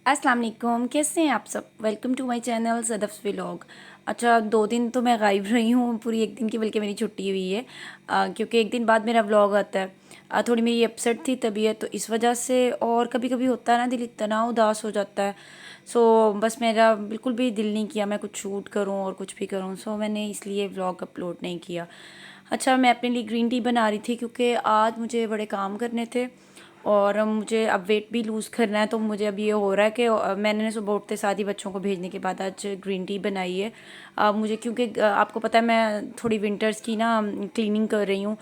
अस्सलाम वालेकुम, कैसे हैं आप सब। Welcome to my channel Sadaf's vlog. अच्छा, 2 दिन तो मैं गायब रही हूँ, पूरी 1 दिन की बल्कि मेरी छुट्टी हुई है, क्योंकि 1 दिन बाद मेरा व्लॉग आता है। थोड़ी मेरी अपसेट थी तबीयत, तो इस वजह से, और कभी कभी होता है ना, दिल इतना उदास हो जाता है। सो बस मेरा बिल्कुल भी दिल नहीं किया मैं कुछ शूट करूँ और कुछ भी करूँ, सो मैंने इसलिए व्लॉग अपलोड नहीं किया। अच्छा, मैं अपने लिए ग्रीन टी बना रही थी क्योंकि आज मुझे बड़े काम करने थे और मुझे अब वेट भी लूज़ करना है। तो मुझे अब ये हो रहा है कि मैंने सुबह उठते साथ ही बच्चों को भेजने के बाद आज ग्रीन टी बनाई है। मुझे क्योंकि आपको पता है मैं थोड़ी विंटर्स की ना क्लीनिंग कर रही हूँ,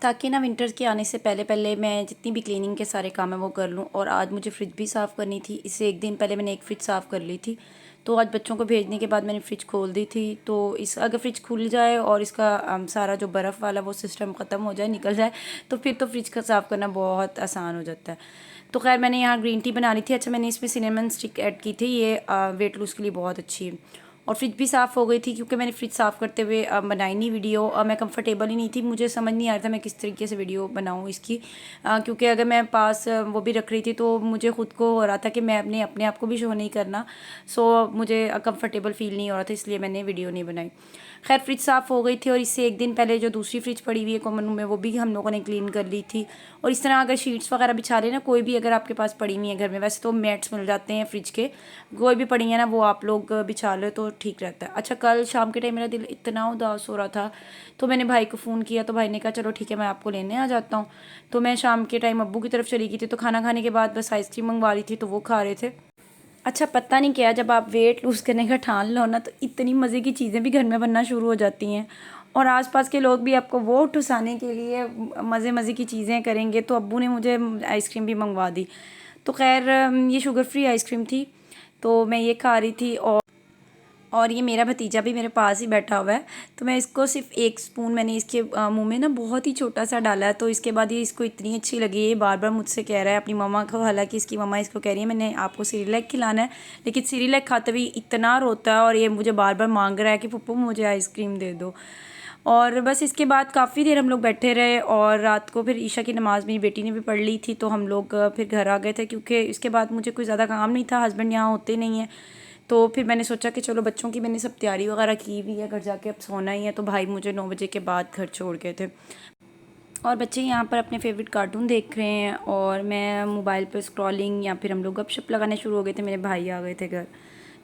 ताकि ना विंटर्स के आने से पहले पहले मैं जितनी भी क्लीनिंग के सारे काम है वो कर लूँ। और आज मुझे फ्रिज भी साफ़ करनी थी, इससे 1 दिन पहले मैंने एक फ्रिज साफ़ कर ली थी। तो आज बच्चों को भेजने के बाद मैंने फ़्रिज खोल दी थी। तो इस अगर फ्रिज खुल जाए और इसका सारा जो बर्फ़ वाला वो सिस्टम ख़त्म हो जाए, निकल जाए, तो फिर तो फ्रिज का साफ़ करना बहुत आसान हो जाता है। तो खैर मैंने यहाँ ग्रीन टी बना रही थी। अच्छा, मैंने इसमें सिनेमन स्टिक ऐड की थी, ये वेट लूज़ के लिए बहुत अच्छी है। और फ्रिज भी साफ़ हो गई थी क्योंकि मैंने फ्रिज साफ़ करते हुए बनाई नहीं वीडियो। मैं कंफर्टेबल ही नहीं थी, मुझे समझ नहीं आ रहा था मैं किस तरीके से वीडियो बनाऊँ इसकी, क्योंकि अगर मैं पास वो भी रख रही थी तो मुझे ख़ुद को हो रहा था कि मैं अपने आप को भी शो नहीं करना। सो मुझे कंफर्टेबल फ़ील नहीं हो रहा था, इसलिए मैंने वीडियो नहीं बनाई। खैर फ्रिज साफ़ हो गई थी और इससे 1 दिन पहले जो दूसरी फ्रिज पड़ी हुई है कॉमन रूम में, वो भी हम लोगों ने क्लीन कर ली थी। और इस तरह अगर शीट्स वगैरह बिछा लेना, कोई भी अगर आपके पास पड़ी हुई है घर में, वैसे तो मैट्स मिल जाते हैं फ्रिज के, कोई भी पड़ी है ना वो आप लोग बिछा लो तो ठीक रहता है। अच्छा, कल शाम के टाइम मेरा दिल इतना उदास हो रहा था, तो मैंने भाई को फ़ोन किया, तो भाई ने कहा चलो ठीक है मैं आपको लेने आ जाता हूँ। तो मैं शाम के टाइम अब्बू की तरफ चली गई थी, तो खाना खाने के बाद बस आइसक्रीम मंगवा रही थी, तो वो खा रहे थे। अच्छा, पता नहीं क्या, जब आप वेट लूज़ करने का ठान लो ना, तो इतनी मज़े की चीज़ें भी घर में बनना शुरू हो जाती हैं और आसपास के लोग भी आपको वो ठुसाने के लिए मज़े मज़े की चीज़ें करेंगे। तो अब्बू ने मुझे आइसक्रीम भी मंगवा दी। तो खैर ये शुगर फ्री आइसक्रीम थी, तो मैं ये खा रही थी। और ये मेरा भतीजा भी मेरे पास ही बैठा हुआ है, तो मैं इसको सिर्फ 1 स्पून मैंने इसके मुंह में ना बहुत ही छोटा सा डाला है। तो इसके बाद ये इसको इतनी अच्छी लगी, ये बार बार मुझसे कह रहा है अपनी मम्मा को, हालांकि इसकी मम्मा इसको कह रही है मैंने आपको सीरियलैक खिलाना है, लेकिन सीरियलैक खाते हुए इतना रोता है और ये मुझे बार बार मांग रहा है कि पप्पू मुझे आइसक्रीम दे दो। और बस इसके बाद काफ़ी देर हम लोग बैठे रहे और रात को फिर ईशा की नमाज़ मेरी बेटी ने भी पढ़ ली थी, तो हम लोग फिर घर आ गए थे, क्योंकि इसके बाद मुझे कोई ज़्यादा काम नहीं था, हस्बैंड यहाँ होते नहीं हैं। तो फिर मैंने सोचा कि चलो बच्चों की मैंने सब तैयारी वगैरह की हुई है, घर जाके अब सोना ही है। तो भाई मुझे 9 बजे के बाद घर छोड़ गए थे और बच्चे यहाँ पर अपने फेवरेट कार्टून देख रहे हैं और मैं मोबाइल पर स्क्रॉलिंग, या फिर हम लोग गपशप लगाने शुरू हो गए थे, मेरे भाई आ गए थे घर।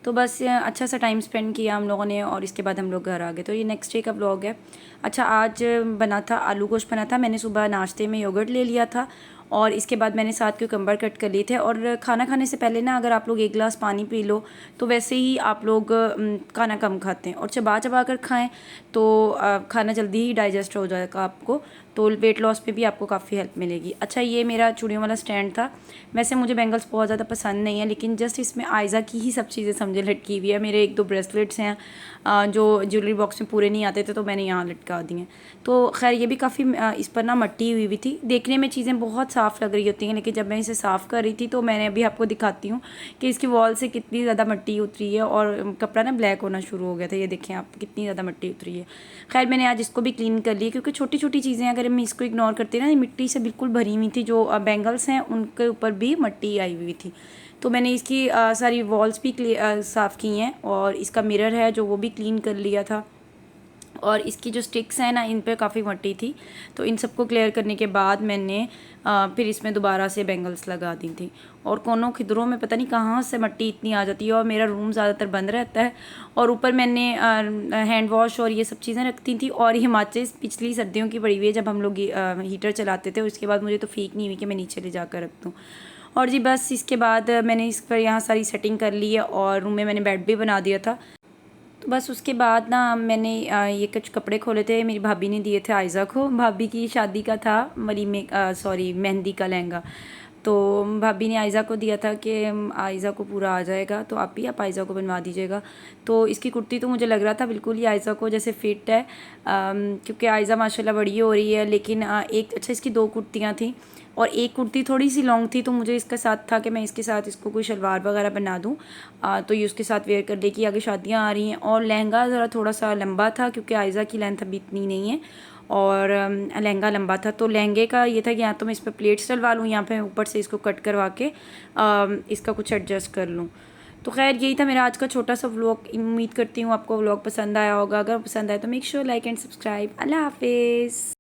तो बस अच्छा सा टाइम स्पेंड किया हम लोगों ने और इसके बाद हम लोग घर आ गए। तो ये नेक्स्ट डे का व्लॉग है। अच्छा, आज बना था आलू गोश्त बना था। मैंने सुबह नाश्ते में योगर्ट ले लिया था और इसके बाद मैंने 7 क्यूकम्बर कट कर लिए थे। और खाना खाने से पहले ना अगर आप लोग 1 गिलास पानी पी लो, तो वैसे ही आप लोग खाना कम खाते हैं और चबा चबा कर खाएँ, तो खाना जल्दी ही डाइजेस्ट हो जाएगा आपको, तो वेट लॉस पे भी आपको काफ़ी हेल्प मिलेगी। अच्छा, ये मेरा चूड़ियों वाला स्टैंड था। वैसे मुझे बैंगल्स बहुत ज़्यादा पसंद नहीं है, लेकिन जस्ट इसमें आयज़ा की ही सब चीज़ें समझे लटकी हुई है। मेरे 1-2 ब्रेसलेट्स हैं जो ज्वेलरी बॉक्स में पूरे नहीं आते थे, तो मैंने यहाँ लटका दिए हैं। तो खैर ये भी काफ़ी इस पर ना मट्टी हुई हुई थी। देखने में चीज़ें बहुत साफ़ लग रही होती हैं, लेकिन जब मैं इसे साफ़ कर रही थी तो मैंने अभी आपको दिखाती हूँ कि इसकी वॉल से कितनी ज़्यादा मट्टी उतरी है और कपड़ा ना ब्लैक होना शुरू हो गया था। ये देखें आप, कितनी ज़्यादा मट्टी उतरी है। खैर मैंने आज इसको भी क्लीन कर लिया, क्योंकि छोटी छोटी चीज़ें अगर हम इसको इग्नोर करते हैं ना, मिट्टी से बिल्कुल भरी हुई थी। जो बैंगल्स हैं उनके ऊपर भी मट्टी आई हुई थी। तो मैंने इसकी सारी वॉल्स भी साफ़ की हैं और इसका मिरर है जो वो भी क्लीन कर लिया था। और इसकी जो स्टिक्स हैं ना, इन पे काफ़ी मट्टी थी, तो इन सबको क्लियर करने के बाद मैंने फिर इसमें दोबारा से बैंगल्स लगा दी थी। और कोनों खिदरों में पता नहीं कहाँ से मट्टी इतनी आ जाती है और मेरा रूम ज़्यादातर बंद रहता है। और ऊपर मैंने हैंड वॉश और ये सब चीज़ें रखती थी। और ये माचिस पिछली सर्दियों की पड़ी हुई है, जब हम लोग हीटर चलाते थे, उसके बाद मुझे तो फीक नहीं हुई कि मैं नीचे ले जाकर रख दूँ। और जी बस इसके बाद मैंने इस पर यहाँ सारी सेटिंग कर ली है और रूम में मैंने बेड भी बना दिया था। तो बस उसके बाद ना मैंने ये कुछ कपड़े खोले थे, मेरी भाभी ने दिए थे आयज़ा को। भाभी की शादी का था, मेहंदी का लहंगा। तो भाभी ने आयज़ा को दिया था कि आयज़ा को पूरा आ जाएगा, तो आप आयज़ा को बनवा दीजिएगा। तो इसकी कुर्ती तो मुझे लग रहा था बिल्कुल ही आयज़ा को जैसे फिट है, क्योंकि आयज़ा माशाल्लाह बड़ी हो रही है। लेकिन एक अच्छा, इसकी 2 कुर्तियाँ थी और एक कुर्ती थोड़ी सी लॉन्ग थी, तो मुझे इसका साथ था कि मैं इसके साथ इसको कोई शलवार वगैरह बना दूँ, तो ये उसके साथ वेयर कर लेगी। आगे शादियाँ आ रही हैं और लहंगा ज़रा थोड़ा सा लंबा था, क्योंकि आयज़ा की लेंथ अभी इतनी नहीं है। और लहंगा लंबा था, तो लहंगे का ये था कि या तो मैं इस पर प्लेट्स डलवा लूँ या फिर ऊपर से इसको कट करवा के इसका कुछ एडजस्ट कर लूँ। तो खैर यही था मेरा आज का छोटा सा व्लॉग। उम्मीद करती हूँ आपको व्लॉग पसंद आया होगा। अगर पसंद आया तो make sure like and subscribe. अल्लाह हाफिज़।